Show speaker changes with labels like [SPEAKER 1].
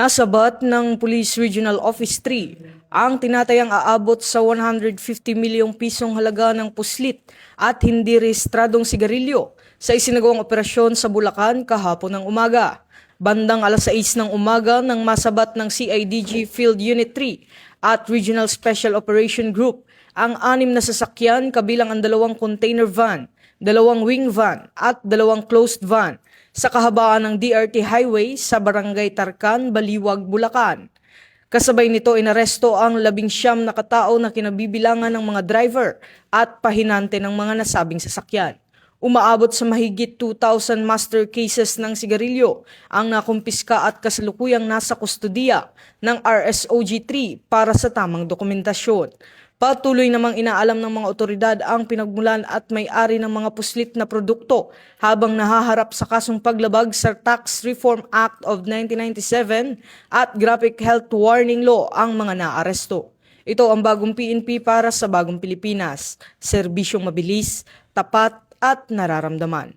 [SPEAKER 1] Nasabat ng Police Regional Office 3 ang tinatayang aabot sa 150 milyong pisong halaga ng puslit at hindi rehistradong sigarilyo sa isinagawang operasyon sa Bulacan kahapon ng umaga. Bandang alas 6 ng umaga nang masabat ng CIDG Field Unit 3 at Regional Special Operation Group ang 6 na sasakyan kabilang ang 2 container van, 2 wing van at 2 closed van sa kahabaan ng DRT Highway sa Barangay Tarkan, Baliwag, Bulacan. Kasabay nito inaresto ang 19 na katao na kinabibilangan ng mga driver at pahinante ng mga nasabing sasakyan. Umaabot sa mahigit 2,000 master cases ng sigarilyo ang nakumpiska at kasalukuyang nasa kustudiya ng RSOG-3 para sa tamang dokumentasyon. Patuloy namang inaalam ng mga otoridad ang pinagmulan at may-ari ng mga puslit na produkto habang nahaharap sa kasong paglabag sa Tax Reform Act of 1997 at Graphic Health Warning Law ang mga naaresto. Ito ang bagong PNP para sa bagong Pilipinas, serbisyong mabilis, tapat at nararamdaman.